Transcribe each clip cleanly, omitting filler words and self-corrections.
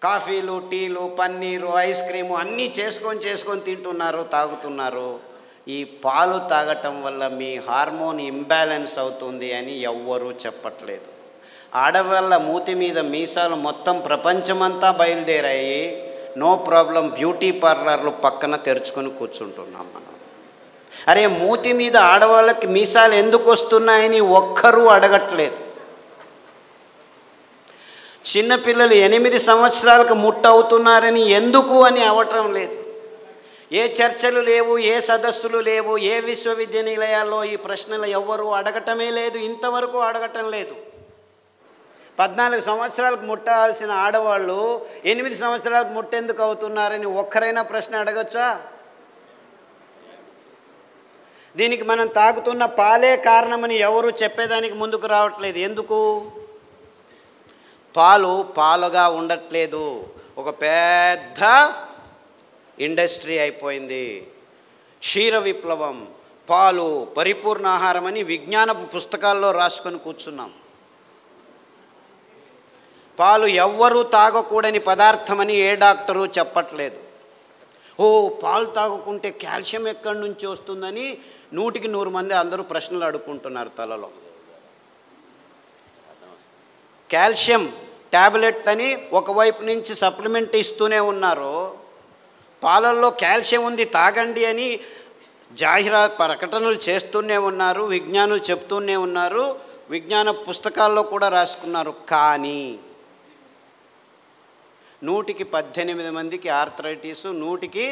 కాఫీలు, టీలు, paneer, ice cream అన్నీ చేసుకొని తింటున్నారు, తాగుతున్నారు. ఈ పాలు తాగటం వల్ల మీ హార్మోన్ ఇంబ్యాలెన్స్ అవుతుంది అని ఎవ్వరూ చెప్పట్లేదు. ఆడవాళ్ళ మూతి మీద మీసాలు మొత్తం ప్రపంచమంతా బయలుదేరాయి. నో ప్రాబ్లం, బ్యూటీ పార్లర్లు పక్కన తెరుచుకొని కూర్చుంటున్నాం మనం. అరే, మూతి మీద ఆడవాళ్ళకి మీసాలు ఎందుకు వస్తున్నాయని ఒక్కరూ అడగట్లేదు. చిన్నపిల్లలు 8 సంవత్సరాలకు ముట్టవుతున్నారని ఎందుకు అని అవటం లేదు. ఏ చర్చలు లేవు, ఏ సదస్సులు లేవు, ఏ విశ్వవిద్యానిలయాల్లో ఈ ప్రశ్నలు ఎవ్వరూ అడగటమే లేదు, ఇంతవరకు అడగటం లేదు. 14 సంవత్సరాలకు ముట్టాల్సిన ఆడవాళ్ళు 8 సంవత్సరాలకు ముట్టెందుకు అవుతున్నారని ఒక్కరైనా ప్రశ్న అడగచ్చా? దీనికి మనం తాగుతున్న పాలే కారణమని ఎవరు చెప్పేదానికి ముందుకు రావట్లేదు. ఎందుకు? పాలు పాలుగా ఉండట్లేదు, ఒక పెద్ద ఇండస్ట్రీ అయిపోయింది. క్షీర విప్లవం, పాలు పరిపూర్ణ ఆహారం అని విజ్ఞానపు పుస్తకాల్లో రాసుకొని కూర్చున్నాం. పాలు ఎవ్వరూ తాగకూడని పదార్థమని ఏ డాక్టరు చెప్పట్లేదు. పాలు తాగకుంటే కాల్షియం ఎక్కడి నుంచి వస్తుందని 100కి 100 మంది అందరూ ప్రశ్నలు అడుక్కుంటున్నారు తలలో. కాల్షియం ట్యాబ్లెట్ అని ఒకవైపు నుంచి సప్లిమెంట్ ఇస్తూనే ఉన్నారు. పాలల్లో కాల్షియం ఉంది తాగండి అని ప్రకటనలు చేస్తూనే ఉన్నారు, విజ్ఞానులు చెప్తూనే ఉన్నారు, విజ్ఞాన పుస్తకాల్లో కూడా రాసుకున్నారు. కానీ 100కి 18 మందికి ఆర్థరైటిస్, 100కి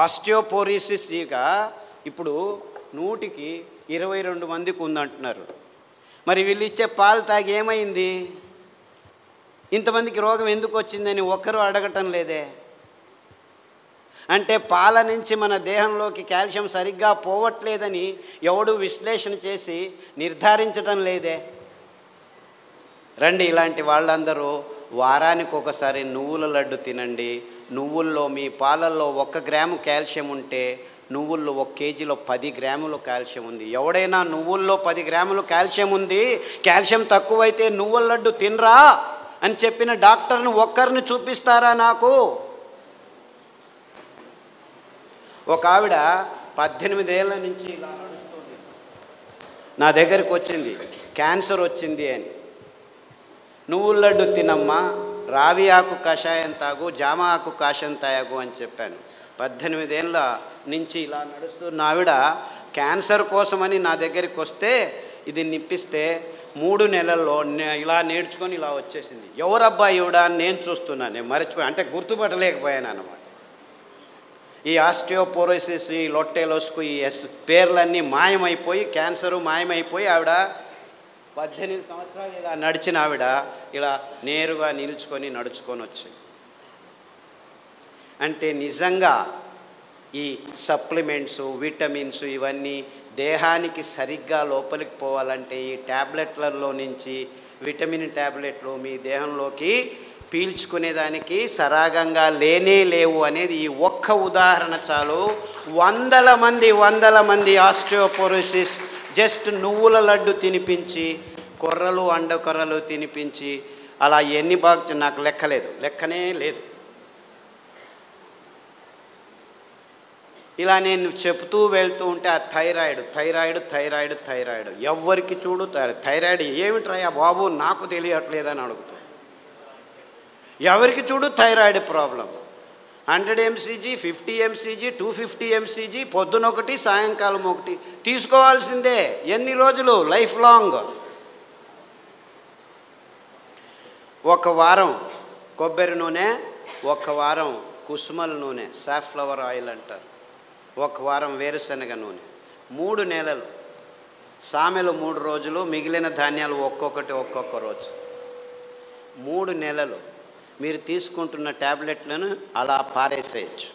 ఆస్టియోపోరోసిస్, ఇప్పుడు 100కి 22 మందికి ఉందంటున్నారు. మరి వీళ్ళు ఇచ్చే పాలు తాగి ఏమైంది? ఇంతమందికి రోగం ఎందుకు వచ్చిందని ఒక్కరూ అడగటం లేదే. అంటే పాల నుంచి మన దేహంలోకి కాల్షియం సరిగ్గా పోవట్లేదని ఎవడు విశ్లేషణ చేసి నిర్ధారించటం లేదే. రండి, ఇలాంటి వాళ్ళందరూ వారానికి ఒకసారి నువ్వుల లడ్డు తినండి. నువ్వుల్లో, మీ పాలల్లో 1 గ్రాము కాల్షియం ఉంటే నువ్వుల్లో 1 కేజీలో 10 గ్రాములు కాల్షియం ఉంది. ఎవడైనా నువ్వుల్లో 10 గ్రాములు కాల్షియం ఉంది, కాల్షియం తక్కువైతే నువ్వుల లడ్డు తినరా అని చెప్పిన డాక్టర్ని ఒక్కరిని చూపిస్తారా నాకు? ఒక ఆవిడ 18 ఏళ్ళ నుంచి ఇలా నడుస్తుంది, నా దగ్గరికి వచ్చింది, క్యాన్సర్ వచ్చింది అని. నువ్వుల లడ్డు తినమ్మా, రావి ఆకు కషాయం తాగు, జామ ఆకు కషాయం తాగు అని చెప్పాను. 18 ఏళ్ళ నుంచి ఇలా నడుస్తున్న ఆవిడ క్యాన్సర్ కోసమని నా దగ్గరికి వస్తే ఇది నిప్పిస్తే 3 నెలల్లో ఇలా నేర్చుకొని ఇలా వచ్చేసింది. ఎవరబ్బా ఈవిడ అని నేను చూస్తున్నాను, నేను మర్చిపోయాను, అంటే గుర్తుపట్టలేకపోయాను అన్నమాట. ఈ ఆస్టియోపోరోసిస్, ఈ లొట్టెలోస్కు, ఈ పేర్లన్నీ మాయమైపోయి, క్యాన్సరు మాయమైపోయి ఆవిడ 18 సంవత్సరాలు ఇలా నడిచిన ఆవిడ ఇలా నేరుగా నిలుచుకొని నడుచుకొని వచ్చింది. అంటే నిజంగా ఈ సప్లిమెంట్స్, విటమిన్స్ ఇవన్నీ దేహానికి సరిగ్గా లోపలికి పోవాలంటే ఈ ట్యాబ్లెట్లలో నుంచి విటమిన్ ట్యాబ్లెట్లు మీ దేహంలోకి పీల్చుకునేదానికి సరాగంగా లేనే లేవు అనేది ఈ ఒక్క ఉదాహరణ చాలు. వందల మంది ఆస్టియోపోరోసిస్ జస్ట్ నువ్వుల లడ్డు తినిపించి, కొర్రలు, అండకొర్రలు తినిపించి, అలా ఎన్ని బాగా నాకు లెక్కనే లేదు. ఇలా నేను చెప్తూ వెళ్తూ ఉంటే ఆ థైరాయిడ్ ఎవరికి చూడు థైరాయిడ్ ఏమిట్రయ్యా బాబు నాకు తెలియట్లేదని అడుగుతాను. ఎవరికి చూడు thyroid problem. 100 mcg, 50 mcg, 250 mcg, పొద్దునొకటి సాయంకాలం ఒకటి తీసుకోవాల్సిందే. ఎన్ని రోజులు? Life long. 1 వారం కొబ్బరి నూనె, 1 వారం కుసుమల నూనె, సాఫ్లవర్ ఆయిల్ అంటారు, 1 వారం వేరుశనగ నూనె, 3 నెలలు. సామెలు 3 రోజులు, మిగిలిన ధాన్యాలు ఒక్కొక్క రోజు. 3 నెలలు మీరు తీసుకుంటున్న ట్యాబ్లెట్లను అలా పారేసేయచ్చు.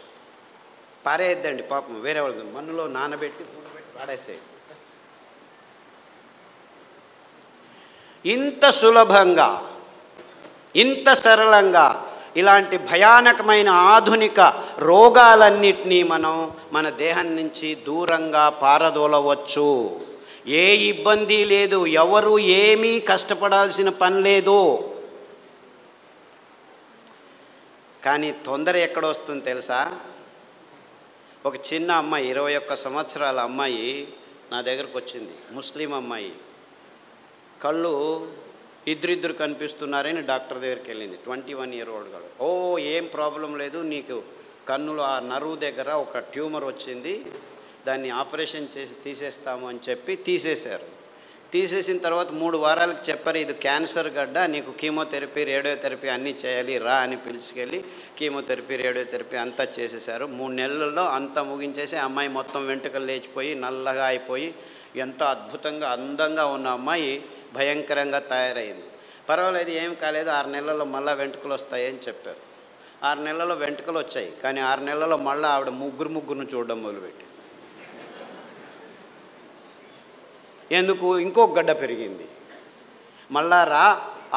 పారేయద్దండి పాపం, వేరే వాళ్ళు మన్నులో నానబెట్టి పాడేసేయండి. ఇంత సులభంగా, ఇంత సరళంగా ఇలాంటి భయానకమైన ఆధునిక రోగాలన్నిటినీ మనం మన దేహం నుంచి దూరంగా పారదోలవచ్చు. ఏ ఇబ్బంది లేదు, ఎవరు ఏమీ కష్టపడాల్సిన పని లేదు. కానీ తొందర ఎక్కడ వస్తుంది తెలుసా? ఒక చిన్న అమ్మాయి 21 సంవత్సరాల అమ్మాయి నా దగ్గరకు వచ్చింది, ముస్లిం అమ్మాయి. కళ్ళు ఇద్దరిద్దరు కనిపిస్తున్నారని డాక్టర్ దగ్గరికి వెళ్ళింది. 21 year old గాడు. ఓ ఏం ప్రాబ్లం లేదు, నీకు కన్నులో ఆ నరువు దగ్గర ఒక ట్యూమర్ వచ్చింది, దాన్ని ఆపరేషన్ చేసి తీసేస్తాము అని చెప్పి తీసేశారు. తీసేసిన తర్వాత 3 వారాలకు చెప్పారు, ఇది క్యాన్సర్ గడ్డ, నీకు కీమోథెరపీ రేడియోథెరపీ అన్నీ చేయాలి రా అని పిలుచుకెళ్ళి కీమోథెరపీ రేడియోథెరపీ అంతా చేసేసారు. 3 నెలల్లో అంతా ముగించేసి అమ్మాయి మొత్తం వెంట్రుకలు లేచిపోయి నల్లగా అయిపోయి ఎంతో అద్భుతంగా అందంగా ఉన్న అమ్మాయి భయంకరంగా తయారైంది. పర్వాలేదు, ఏం కాలేదు, 6 నెలల్లో మళ్ళీ వెంట్రుకలు వస్తాయని చెప్పారు. 6 నెలల్లో వెంట్రుకలు వచ్చాయి. కానీ 6 నెలల్లో మళ్ళీ ఆవిడ ముగ్గురును చూడడం మొదలుపెట్టి, ఎందుకు ఇంకొక గడ్డ పెరిగింది. మళ్ళా రా,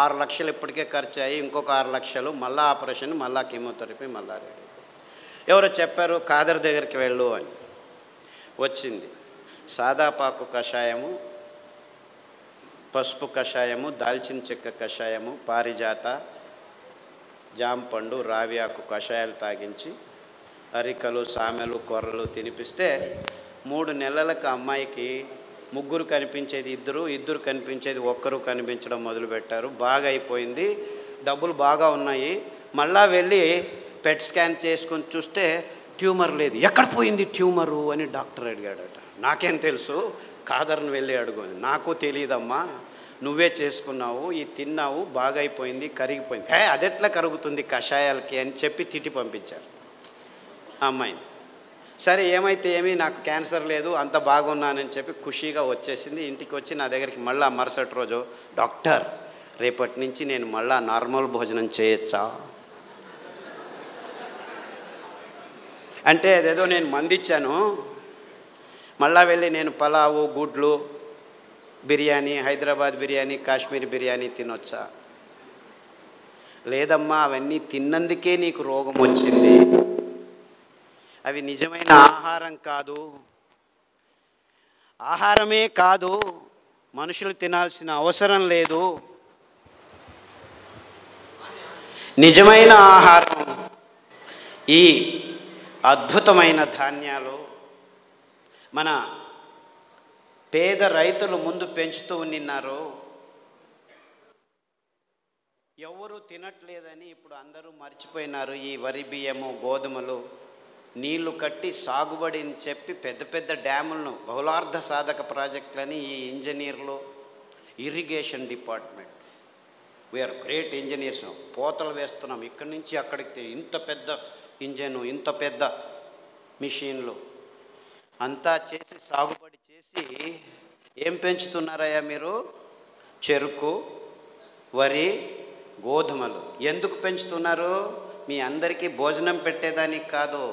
6 లక్షలు ఇప్పటికే ఖర్చు అయ్యి ఇంకొక 6 లక్షలు, మళ్ళీ ఆపరేషన్, మళ్ళీ కీమోథెరపీ, మళ్ళీ రెడీ. ఎవరో చెప్పారు ఖాదర్ దగ్గరికి వెళ్ళు అని. వచ్చింది. సాదాపాకు కషాయము, పసుపు కషాయము, దాల్చిన చెక్క కషాయము, పారిజాత, జాంపండు, రావియాకు కషాయాలు తాగించి అరికలు, సామెలు, కొర్రలు తినిపిస్తే 3 నెలలకు అమ్మాయికి 3 కనిపించేది 2, 2 కనిపించేది 1 కనిపించడం మొదలుపెట్టారు. బాగా అయిపోయింది, డబ్బులు బాగా ఉన్నాయి. మళ్ళా వెళ్ళి పెట్ స్కాన్ చేసుకొని చూస్తే ట్యూమర్ లేదు. ఎక్కడ పోయింది ట్యూమరు అని డాక్టర్ అడిగాడట. నాకేం తెలుసు, ఖాదర్ని వెళ్ళి అడుగు. నాకు తెలియదమ్మా, నువ్వే చేసుకున్నావు, ఇది తిన్నావు, బాగా అయిపోయింది, కరిగిపోయింది. అదెట్లా కరుగుతుంది కషాయాలకి అని చెప్పి తిట్టి పంపించారు ఆ అమ్మాయిని. సరే ఏమైతే ఏమీ, నాకు క్యాన్సర్ లేదు, అంత బాగున్నానని చెప్పి ఖుషీగా వచ్చేసింది. ఇంటికి వచ్చి నా దగ్గరికి మళ్ళీ మరుసటి రోజు, డాక్టర్ రేపటి నుంచి నేను మళ్ళీ నార్మల్ భోజనం చేయొచ్చా అంటే, అదేదో నేను మందిచ్చాను, మళ్ళా వెళ్ళి నేను పలావు, గుడ్లు, బిర్యానీ, హైదరాబాద్ బిర్యానీ, కాశ్మీర్ బిర్యానీ తినొచ్చా? లేదమ్మా, అవన్నీ తిన్నందుకే నీకు రోగం వచ్చింది, అవి నిజమైన ఆహారం కాదు. ఆహారమే కాదు, మనుషులు తినాల్సిన అవసరం లేదు. నిజమైన ఆహారం ఈ అద్భుతమైన ధాన్యాలు. మన పేద రైతులు ముందు పెంచుతూ ఉన్నారు, ఎవరు తినట్లేదని ఇప్పుడు అందరూ మర్చిపోయినారు. ఈ వరి బియ్యము, గోధుమలు నీళ్లు కట్టి సాగుబడిని చెప్పి పెద్ద పెద్ద డ్యాములను, బహుళార్థ సాధక ప్రాజెక్టులని ఈ ఇంజనీర్లు, irrigation department, we are great engineers, పోతలు వేస్తున్నాం ఇక్కడి నుంచి అక్కడికి, ఇంత పెద్ద ఇంజను, ఇంత పెద్ద మిషన్లు అంతా చేసి సాగుబడి చేసి ఏం పెంచుతున్నారయ్యా మీరు? చెరుకు, వరి, గోధుమలు. ఎందుకు పెంచుతున్నారు? మీ అందరికీ భోజనం పెట్టేదానికి కాదు.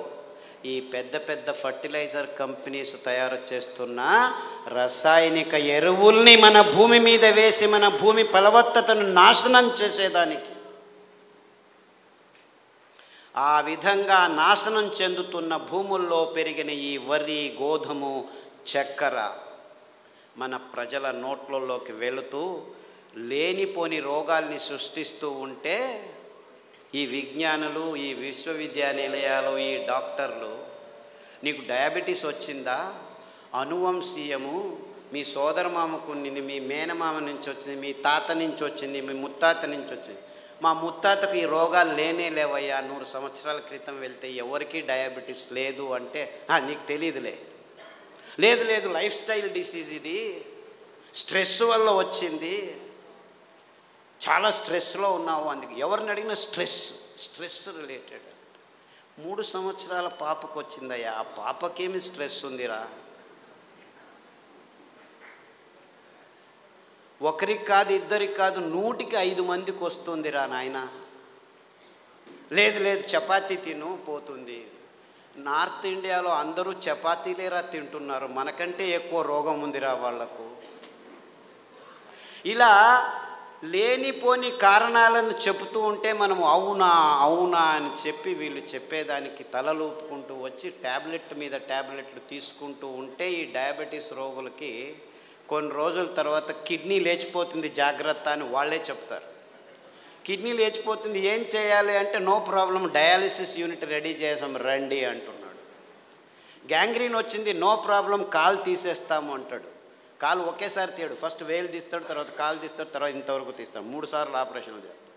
ఈ పెద్ద పెద్ద ఫర్టిలైజర్ కంపెనీస్ తయారు చేస్తున్న రసాయనిక ఎరువుల్ని మన భూమి మీద వేసి మన భూమి ఫలవత్తతను నాశనం చేసేదానికి. ఆ విధంగా నాశనం చెందుతున్న భూముల్లో పెరిగిన ఈ వరి, గోధుమ, చక్కెర మన ప్రజల నోట్లలోకి వెళుతూ లేనిపోని రోగాల్ని సృష్టిస్తూ ఉంటే ఈ విజ్ఞానులు, ఈ విశ్వవిద్యానిలయాలు, ఈ డాక్టర్లు, నీకు డయాబెటీస్ వచ్చిందా, అనువంశీయము, మీ సోదరమామకు ఉండింది, మీ మేనమామ నుంచి వచ్చింది, మీ తాత నుంచి వచ్చింది, మీ ముత్తాత నుంచి వచ్చింది, మా ముత్తాతకు ఈ రోగాలు లేనే లేవయ్యా, 100 సంవత్సరాల క్రితం వెళ్తే ఎవరికి డయాబెటీస్ లేదు అంటే నీకు తెలియదులే. లేదు లేదు, లైఫ్ స్టైల్ డిసీజ్, ఇది స్ట్రెస్ వల్ల వచ్చింది, చాలా స్ట్రెస్లో ఉన్నావు, అందుకు ఎవరిని అడిగినా స్ట్రెస్ రిలేటెడ్. 3 సంవత్సరాల పాపకు వచ్చిందయ్యా, ఆ పాపకేమి స్ట్రెస్ ఉందిరా? ఒకరికి కాదు, ఇద్దరికి కాదు, 100కి 5 మందికి వస్తుందిరా నాయన. లేదు లేదు, చపాతీ తిను పోతుంది. నార్త్ ఇండియాలో అందరూ చపాతీలేరా తింటున్నారు, మనకంటే ఎక్కువ రోగం ఉందిరా వాళ్లకు. ఇలా లేనిపోని కారణాలను చెబుతూ ఉంటే మనం అవునా అవునా అని చెప్పి వీళ్ళు చెప్పేదానికి తలలూపుకుంటూ వచ్చి ట్యాబ్లెట్ మీద ట్యాబ్లెట్లు తీసుకుంటూ ఉంటే ఈ డయాబెటీస్ రోగులకి కొన్ని రోజుల తర్వాత కిడ్నీ లేచిపోతుంది జాగ్రత్త అని వాళ్ళే చెప్తారు. కిడ్నీ లేచిపోతుంది, ఏం చేయాలి అంటే no problem, dialysis unit ready చేసాం రండి అంటున్నాడు. గ్యాంగ్రీన్ వచ్చింది, నో ప్రాబ్లం, కాలు తీసేస్తాము అంటాడు. కాలు ఒకేసారి తీయడు, ఫస్ట్ వేలు తీస్తాడు, తర్వాత కాలు తీస్తాడు, తర్వాత ఇంతవరకు తీస్తాడు, 3 సార్లు ఆపరేషన్లు చేస్తాడు.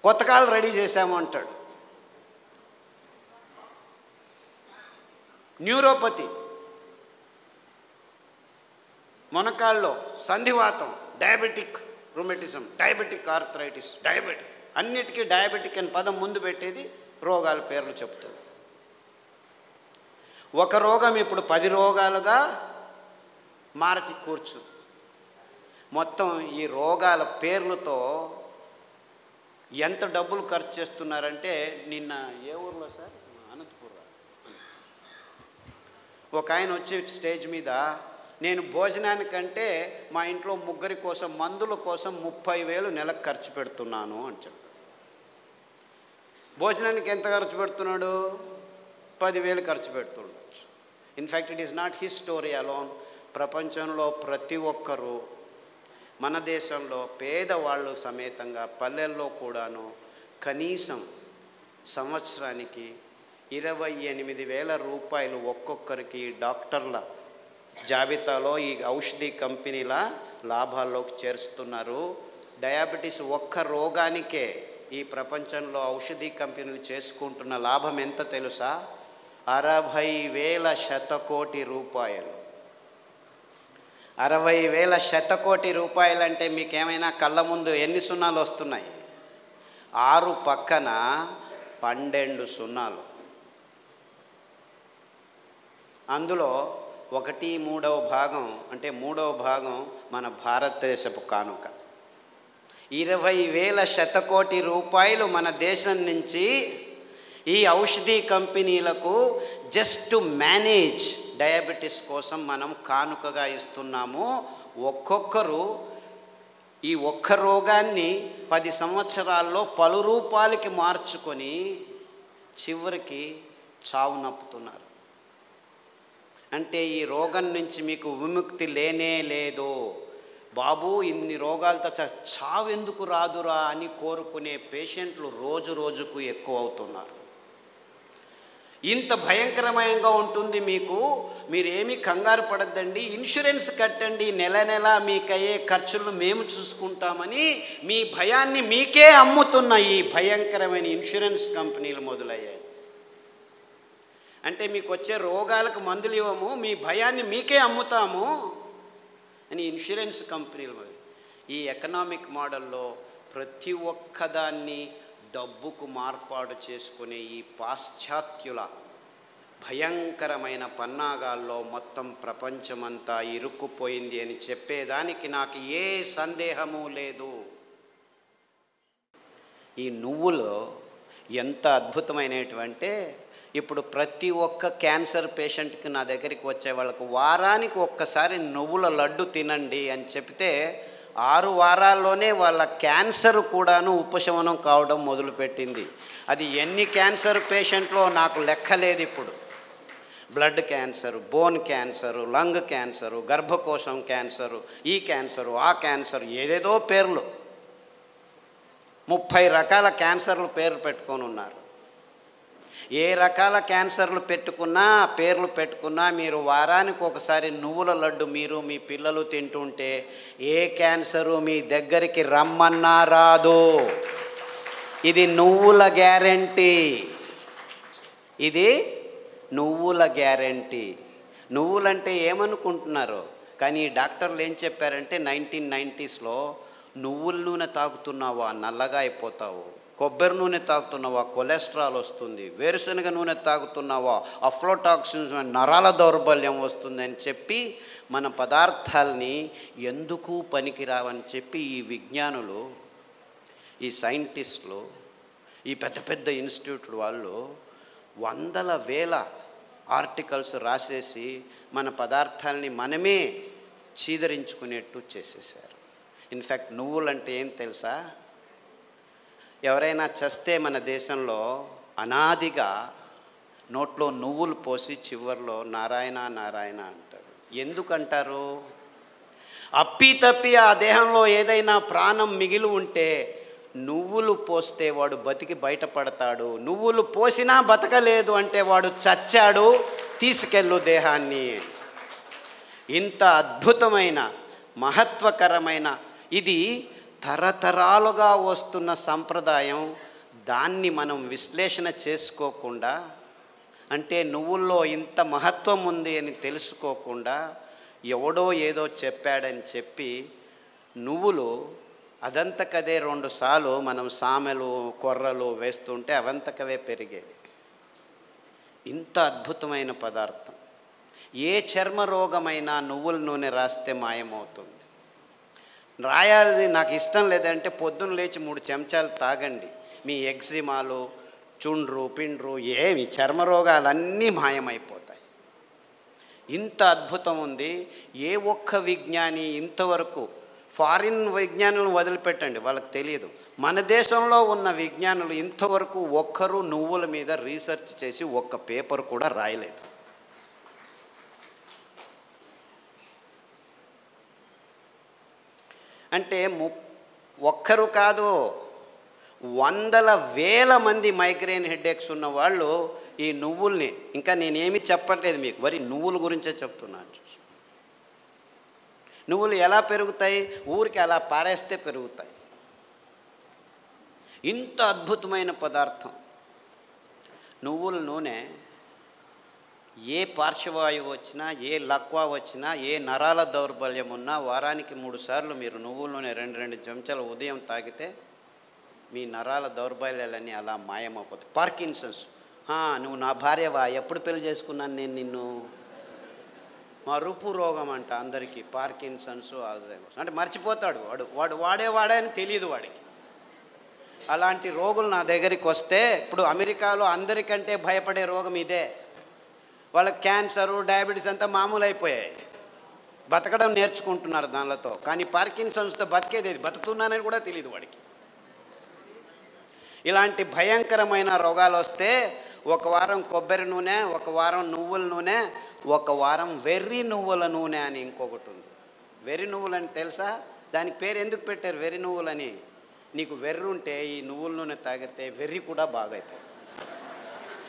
కొత్త కాలు రెడీ చేశాము అంటాడు. న్యూరోపతి, మొనకాళ్ళలో సంధివాతం, diabetic rheumatism, diabetic arthritis, diabetic, అన్నిటికీ డయాబెటిక్ అని పదం ముందు పెట్టేది రోగాల పేర్లు చెప్తుంది. ఒక రోగం ఇప్పుడు 10 రోగాలుగా మార్చి కూర్చు. మొత్తం ఈ రోగాల పేర్లతో ఎంత డబ్బులు ఖర్చు చేస్తున్నారంటే, నిన్న ఏ ఊర్లో సార్, అనంతపురం, ఒక ఆయన వచ్చి స్టేజ్ మీద, నేను భోజనానికంటే మా ఇంట్లో 3 కోసం మందుల కోసం 30,000 నెలకు ఖర్చు పెడుతున్నాను అని చెప్పాడు. భోజనానికి ఎంత ఖర్చు పెడుతున్నాడు? 10,000 ఖర్చు పెడుతుండొచ్చు. In fact it is not his story alone. ప్రపంచంలో ప్రతి ఒక్కరూ, మన దేశంలో పేదవాళ్ళు సమేతంగా పల్లెల్లో కూడాను కనీసం సంవత్సరానికి 28,000 రూపాయలు ఒక్కొక్కరికి డాక్టర్ల జాబితాలో ఈ ఔషధి కంపెనీల లాభాల్లోకి చేరుస్తున్నారు. డయాబెటీస్ ఒక్క రోగానికే ఈ ప్రపంచంలో ఔషధి కంపెనీలు చేసుకుంటున్న లాభం ఎంత తెలుసా? 60,000 శతకోటి రూపాయలు. 60,000 శతకోటి రూపాయలు అంటే మీకేమైనా కళ్ళ ముందు ఎన్ని సున్నాలు వస్తున్నాయి? 6 పక్కన 12 సున్నాలు. అందులో 1/3 భాగం అంటే 3వ భాగం మన భారతదేశపు కానుక. 20,000 శతకోటి రూపాయలు మన దేశం నుంచి ఈ ఔషధి కంపెనీలకు జస్ట్ టు మేనేజ్ డయాబెటీస్ కోసం మనం కానుకగా ఇస్తున్నాము. ఒక్కొక్కరు ఈ ఒక్క రోగాన్ని 10 సంవత్సరాల్లో పలు రూపాలకి మార్చుకొని చివరికి చావు నప్పుతున్నారు. అంటే ఈ రోగం నుంచి మీకు విముక్తి లేనే లేదు. బాబు ఇన్ని రోగాలతో చావు ఎందుకు రాదురా అని కోరుకునే పేషెంట్లు రోజు రోజుకు ఎక్కువ అవుతున్నారు. ఇంత భయంకరమయంగా ఉంటుంది మీకు. మీరేమీ కంగారు పడద్దండి, ఇన్సూరెన్స్ కట్టండి, నెల నెల మీకయ్యే ఖర్చులను మేము చూసుకుంటామని మీ భయాన్ని మీకే అమ్ముతున్న ఈ భయంకరమైన ఇన్సూరెన్స్ కంపెనీలు మొదలయ్యాయి. అంటే మీకు వచ్చే రోగాలకు మందులు ఇవ్వము, మీ భయాన్ని మీకే అమ్ముతాము అని ఇన్సూరెన్స్ కంపెనీలు. ఈ ఎకనామిక్ మోడల్లో ప్రతి ఒక్కదాన్ని డబ్బుకు మార్పాటు చేసుకునే ఈ పాశ్చాత్యుల భయంకరమైన పన్నాగాల్లో మొత్తం ప్రపంచమంతా ఇరుక్కుపోయింది అని చెప్పేదానికి నాకు ఏ సందేహము లేదు. ఈ నువ్వులు ఎంత అద్భుతమైనటువంటి, ఇప్పుడు ప్రతి ఒక్క క్యాన్సర్ పేషెంట్కి నా దగ్గరికి వచ్చే వాళ్ళకు వారానికి ఒక్కసారి నువ్వుల లడ్డు తినండి అని చెప్తే 6 వారాల్లోనే వాళ్ళ క్యాన్సర్ కూడాను ఉపశమనం కావడం మొదలుపెట్టింది. అది ఎన్ని క్యాన్సర్ పేషెంట్లో నాకు లెక్కలేదు. ఇప్పుడు blood cancer, bone cancer, lung cancer, గర్భకోశం క్యాన్సరు, ఈ క్యాన్సరు, ఆ క్యాన్సర్, ఏదేదో పేర్లు, 30 రకాల క్యాన్సర్లు పేర్లు పెట్టుకొని ఉన్నారు. ఏ రకాల క్యాన్సర్లు పేర్లు పెట్టుకున్నా మీరు వారానికి ఒకసారి నువ్వుల లడ్డు మీరు మీ పిల్లలు తింటుంటే ఏ క్యాన్సరు మీ దగ్గరికి రమ్మన్నా రాదు. ఇది నువ్వుల గ్యారెంటీ. ఇది నువ్వుల గ్యారెంటీ. నువ్వులంటే ఏమనుకుంటున్నారు? కానీ ఈ డాక్టర్లు ఏం చెప్పారంటే 1990sలో నువ్వుల నూనె తాగుతున్నావా నల్లగా అయిపోతావు, కొబ్బరి నూనె తాగుతున్నావా కొలెస్ట్రాల్ వస్తుంది, వేరుశనగ నూనె తాగుతున్నావా అఫ్లోటాక్సిన్స్ నరాల దౌర్బల్యం వస్తుంది అని చెప్పి మన పదార్థాలని ఎందుకు పనికిరావని చెప్పి ఈ విజ్ఞానులు, ఈ సైంటిస్టులు, ఈ పెద్ద పెద్ద ఇన్స్టిట్యూట్ వాళ్ళు వందల వేల ఆర్టికల్స్ రాసేసి మన పదార్థాలని మనమే చీదరించుకునేట్టు చేసేసారు. ఇన్ఫ్యాక్ట్ నువ్వులంటే ఏం తెలుసా? ఎవరైనా చస్తే మన దేశంలో అనాదిగా నోట్లో నువ్వులు పోసి చివర్లో నారాయణ నారాయణ అంటారు. ఎందుకంటారు? అప్పి ఆ దేహంలో ఏదైనా ప్రాణం మిగిలి ఉంటే నువ్వులు పోస్తే వాడు బతికి బయటపడతాడు. నువ్వులు పోసినా బతకలేదు అంటే వాడు చచ్చాడు, తీసుకెళ్ళు దేహాన్ని. ఇంత అద్భుతమైన మహత్వకరమైన ఇది తరతరాలుగా వస్తున్న సంప్రదాయం. దాన్ని మనం విశ్లేషణ చేసుకోకుండా, అంటే నువ్వుల్లో ఇంత మహత్వం ఉంది అని తెలుసుకోకుండా ఎవడో ఏదో చెప్పాడని చెప్పి నువ్వులు అదంతకదే 2 సార్లు మనం సామెలు కొర్రలు వేస్తుంటే అవంతకవే పెరిగేవి. ఇంత అద్భుతమైన పదార్థం. ఏ చర్మ రోగమైనా నువ్వుల నూనె రాస్తే మాయమవుతుంది. రాయాలని నాకు ఇష్టం లేదంటే పొద్దున్న లేచి 3 చెంచాలు తాగండి. మీ ఎగ్జిమాలు, చుండ్రు, పిండ్రు, ఏమి చర్మ రోగాలన్నీ మాయమైపోతాయి. ఇంత అద్భుతం ఉంది. ఏ ఒక్క విజ్ఞాని ఇంతవరకు, ఫారిన్ విజ్ఞానులను వదిలిపెట్టండి, వాళ్ళకి తెలియదు. మన దేశంలో ఉన్న విజ్ఞానులు ఇంతవరకు ఒక్కరు నువ్వుల మీద రీసెర్చ్ చేసి ఒక్క పేపర్ కూడా రాయలేదు. అంటే ఒక్కరు కాదు, వందల వేల మంది మైగ్రేన్ హెడేక్స్ ఉన్న వాళ్ళు ఈ నువ్వుల్ని, ఇంకా నేనేమి చెప్పట్లేదు మీకు, వరి నువ్వుల గురించే చెప్తున్నాను. నువ్వులు ఎలా పెరుగుతాయి? ఊరికి అలా పారేస్తే పెరుగుతాయి. ఇంత అద్భుతమైన పదార్థం నువ్వుల నూనె. ఏ పార్శ్వవాయువు వచ్చినా, ఏ లక్వా వచ్చినా, ఏ నరాల దౌర్బల్యం ఉన్నా వారానికి 3 సార్లు మీరు నువ్వుల నూనె 2 చెంచాలు ఉదయం తాగితే మీ నరాల దౌర్బల్యాలన్నీ అలా మాయమైపోతాయి. పార్కిన్సన్స్, నువ్వు నా భార్యవా? ఎప్పుడు పెళ్లి చేసుకున్నాను నేను నిన్ను? మరుపు రోగం అంట అందరికీ, పార్కిన్సన్స్, ఆల్జైమర్స్. అంటే మర్చిపోతాడు వాడు వాడే అని తెలియదు వాడికి. అలాంటి రోగులు నా దగ్గరికి వస్తే, ఇప్పుడు అమెరికాలో అందరికంటే భయపడే రోగం ఇదే. వాళ్ళకి క్యాన్సరు, డయాబెటీస్ అంతా మామూలు అయిపోయాయి. బతకడం నేర్చుకుంటున్నారు దానితో. కానీ పార్కిన్సన్స్తో బతికేది, బతుకుతున్నానని కూడా తెలియదు వాడికి. ఇలాంటి భయంకరమైన రోగాలు వస్తే 1 వారం కొబ్బరి నూనె, 1 వారం నువ్వుల నూనె, 1 వారం వెర్రి నువ్వుల నూనె అని ఇంకొకటి ఉంది. వెర్రి నువ్వులని తెలుసా? దానికి పేరు ఎందుకు పెట్టారు వెర్రి నువ్వులని? నీకు వెర్రి ఉంటే ఈ నువ్వుల నూనె తాగితే వెర్రి కూడా బాగైపోతుంది.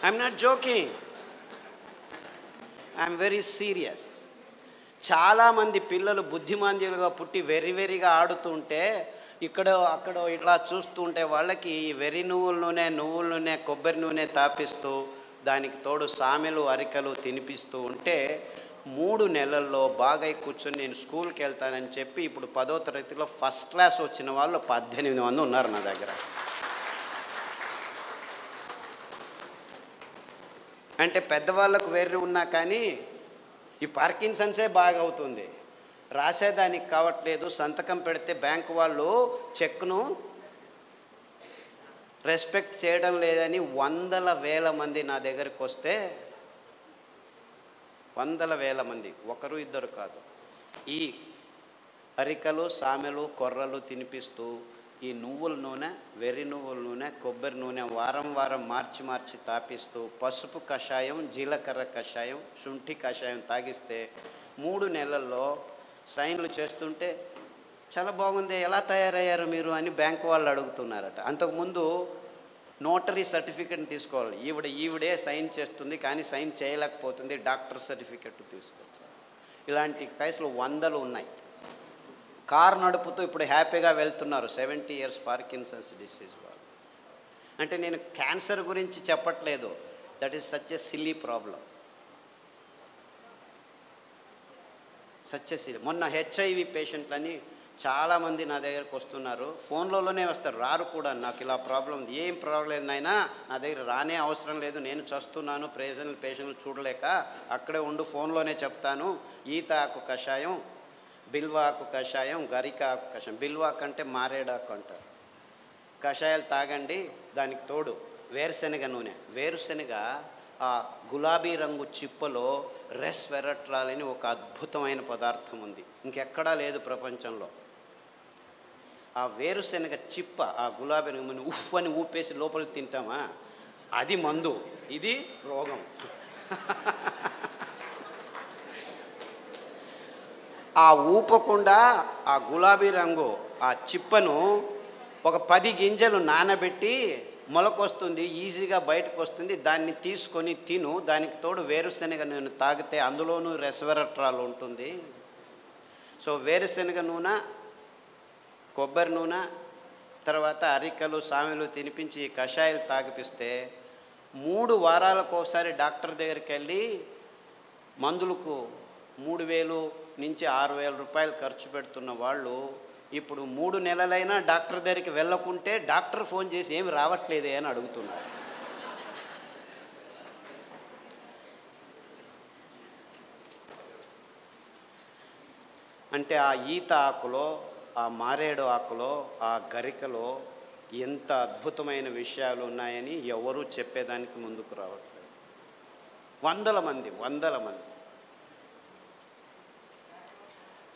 I'm not joking, I'm very serious. చాలామంది పిల్లలు బుద్ధిమాంద్యులుగా పుట్టి వెర్రిగా ఆడుతుంటే ఇక్కడ అక్కడ ఇట్లా చూస్తుంటే వాళ్ళకి వెర్రి నువ్వుల నూనె, కొబ్బరి నూనె తాపిస్తూ దానికి తోడు సామెలు, అరికలు తినిపిస్తూ ఉంటే 3 నెలల్లో బాగా కూర్చొని నేను స్కూల్కి వెళ్తానని చెప్పి ఇప్పుడు 10వ తరగతిలో ఫస్ట్ క్లాస్ వచ్చిన వాళ్ళు 18 మంది ఉన్నారు నా దగ్గర. అంటే పెద్దవాళ్ళకు వెర్రి ఉన్నా కానీ ఈ పార్కిన్సన్సే బాగా అవుతుంది. రాసేదానికి కావట్లేదు. సంతకం పెడితే బ్యాంకు వాళ్ళు చెక్ను రెస్పెక్ట్ చేయడం లేదని వందల వేల మంది నా దగ్గరికి వస్తే, వందల వేల మంది, 1 2 కాదు, ఈ అరికలు, సామెలు, కొర్రలు తినిపిస్తూ ఈ నువ్వుల నూనె, వెర్రి నువ్వుల నూనె, కొబ్బరి నూనె వారం మార్చి తాపిస్తూ పసుపు కషాయం, జీలకర్ర కషాయం, శుంఠి కషాయం తాగిస్తే 3 నెలల్లో సైన్లు చేస్తుంటే చాలా బాగుంది, ఎలా తయారయ్యారు మీరు అని బ్యాంకు వాళ్ళు అడుగుతున్నారట. అంతకుముందు నోటరీ సర్టిఫికెట్ని తీసుకోవాలి. ఈవిడే సైన్ చేస్తుంది కానీ సైన్ చేయలేకపోతుంది, డాక్టర్ సర్టిఫికెట్ తీసుకోవచ్చు. ఇలాంటి కేసులు వందలు ఉన్నాయి. కారు నడుపుతూ ఇప్పుడు హ్యాపీగా వెళ్తున్నారు 70 years పార్కిన్సన్స్ డిసీజ్ వాళ్ళు. అంటే నేను క్యాన్సర్ గురించి చెప్పట్లేదు, that is such a silly problem. మొన్న HIV పేషెంట్లని చాలామంది నా దగ్గరకు వస్తున్నారు, ఫోన్లలోనే వస్తారు, రారు కూడా. నాకు ఇలా ప్రాబ్లం, ఏం ప్రాబ్లం లేదు నాయనా, నా దగ్గర రానే అవసరం లేదు, నేను చస్తున్నాను, పేషెంట్లు చూడలేక అక్కడే ఉండు, ఫోన్లోనే చెప్తాను. ఈత ఆకు కషాయం, బిల్వాకు కషాయం, గరిక ఆకు కషాయం. బిల్వాకు అంటే మారేడాకు అంటారు. కషాయాలు తాగండి. దానికి తోడు వేరుశెనగ నూనె. వేరుశెనగ ఆ గులాబీ రంగు చిప్పలో రెస్వెరట్రాల్ అని ఒక అద్భుతమైన పదార్థం ఉంది, ఇంకెక్కడా లేదు ప్రపంచంలో. ఆ వేరుశెనగ చిప్ప, ఆ గులాబీ రంగు ఉఫ్ అని ఊపేసి లోపలికి తింటామా, అది మందు, ఇది రోగం. ఆ ఊపకుండా ఆ గులాబీ రంగు ఆ చిప్పను ఒక 10 గింజలు నానబెట్టి మొలకొస్తుంది, ఈజీగా బయటకు వస్తుంది. దాన్ని తీసుకొని తిను. దానికి తోడు వేరుశనగ నూనె తాగితే అందులోనూ రెస్వెరట్రాల్ ఉంటుంది. సో వేరుశనగ నూనె, కొబ్బరి నూనె, తర్వాత అరికలు సామెలు తినిపించి కషాయాలు తాగిపిస్తే 3 వారాలకు ఒకసారి డాక్టర్ దగ్గరికి వెళ్ళి మందులకు 3,000 నుంచి 6,000 రూపాయలు ఖర్చు పెడుతున్న వాళ్ళు ఇప్పుడు 3 నెలలైనా డాక్టర్ దగ్గరికి వెళ్ళకుంటే డాక్టర్ ఫోన్ చేసి ఏమి రావట్లేదే అని అడుగుతున్నారు. అంటే ఆ ఈత ఆకులో, ఆ మారేడు ఆకులో, ఆ గరికలో ఎంత అద్భుతమైన విషయాలు ఉన్నాయని ఎవరూ చెప్పేదానికి ముందుకు రావట్లేదు. వందల మంది.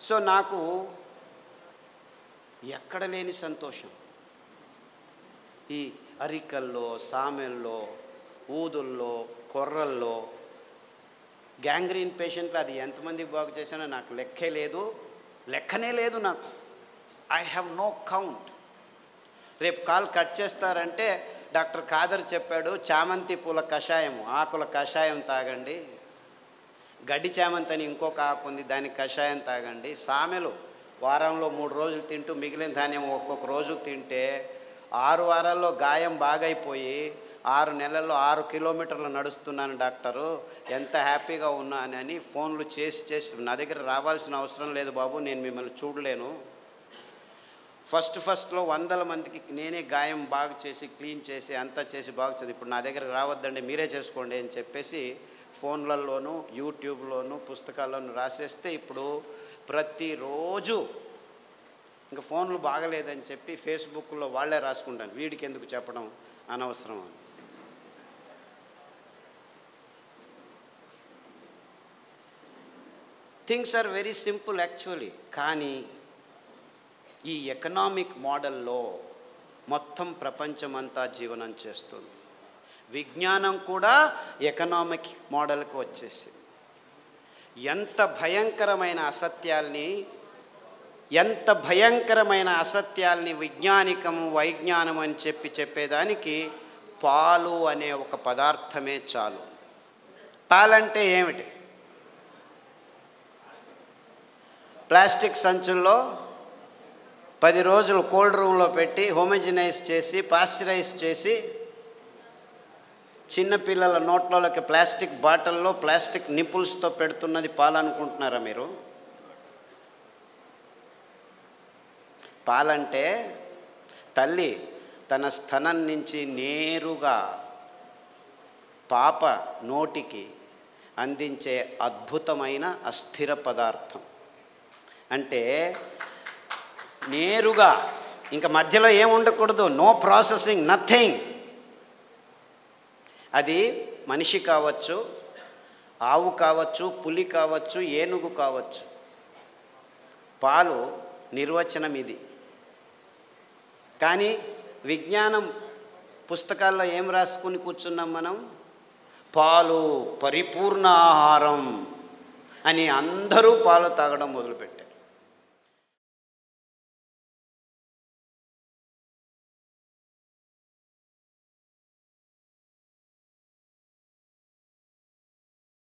సో నాకు ఎక్కడ లేని సంతోషం. ఈ అరికల్లో, సామెల్లో, ఊదుల్లో, కొర్రల్లో గ్యాంగ్రీన్ పేషెంట్లు అది ఎంతమందికి బాగు చేశానో నాకు లెక్కనే లేదు నాకు. I have no count. రేపు కాల్ కట్ చేస్తారంటే డాక్టర్ ఖాదర్ చెప్పాడు, చామంతి పూల కషాయం, ఆకుల కషాయం తాగండి. గడ్డి చామంతి అని ఇంకొక ఆకు ఉంది, దానికి కషాయం తాగండి. సామెలు వారంలో 3 రోజులు తింటూ మిగిలిన ధాన్యం ఒక్కొక్క రోజు తింటే 6 వారాల్లో గాయం బాగైపోయి 6 నెలల్లో 6 కిలోమీటర్లు నడుస్తున్నాను డాక్టరు, ఎంత హ్యాపీగా ఉన్నానని ఫోన్లు చేసి నా దగ్గర రావాల్సిన అవసరం లేదు బాబు, నేను మిమ్మల్ని చూడలేను. ఫస్ట్లో 100 మందికి నేనే గాయం బాగు చేసి క్లీన్ చేసి అంతా చేసి బాగు చేసి ఇప్పుడు నా దగ్గర రావద్దండి మీరే చేసుకోండి అని చెప్పేసి ఫోన్లలోనూ యూట్యూబ్లోనూ పుస్తకాల్లోనూ రాసేస్తే ఇప్పుడు ప్రతిరోజు ఇంకా ఫోన్లు బాగలేదని చెప్పి ఫేస్బుక్లో వాళ్ళే రాసుకుంటాను, వీడికి ఎందుకు చెప్పడం అనవసరం అని. Things are very simple actually. కానీ ఈ ఎకనామిక్ మోడల్లో మొత్తం ప్రపంచమంతా జీవనం చేస్తుంది. విజ్ఞానం కూడా ఎకనామిక్ మోడల్కి వచ్చేసింది. ఎంత భయంకరమైన అసత్యాల్ని విజ్ఞానికము వైజ్ఞానం అని చెప్పేదానికి పాలు అనే ఒక పదార్థమే చాలు. పాలంటే ఏమిటి? ప్లాస్టిక్ సంచుల్లో 10 రోజులు కోల్డ్ రూమ్లో పెట్టి హోమోజినైజ్ చేసి పాస్చరైజ్ చేసి చిన్నపిల్లల నోట్లోకి ప్లాస్టిక్ బాటిల్లో ప్లాస్టిక్ నిపుల్స్తో పెడుతున్నది పాలనుకుంటున్నారా మీరు? పాలంటే తల్లి తన స్తనం నుంచి నేరుగా పాప నోటికి అందించే అద్భుతమైన అస్థిర పదార్థం. అంటే నేరుగా ఇంకా మధ్యలో ఏం ఉండకూడదు, నో ప్రాసెసింగ్, నథింగ్. అది మనిషి కావచ్చు, ఆవు కావచ్చు, పులి కావచ్చు, ఏనుగు కావచ్చు. పాలు నిర్వచనం ఇది. కానీ విజ్ఞానం పుస్తకాల్లో ఏం రాసుకుని కూర్చున్నాం మనం? పాలు పరిపూర్ణ ఆహారం అని అందరూ పాలు తాగడం మొదలుపెట్టారు.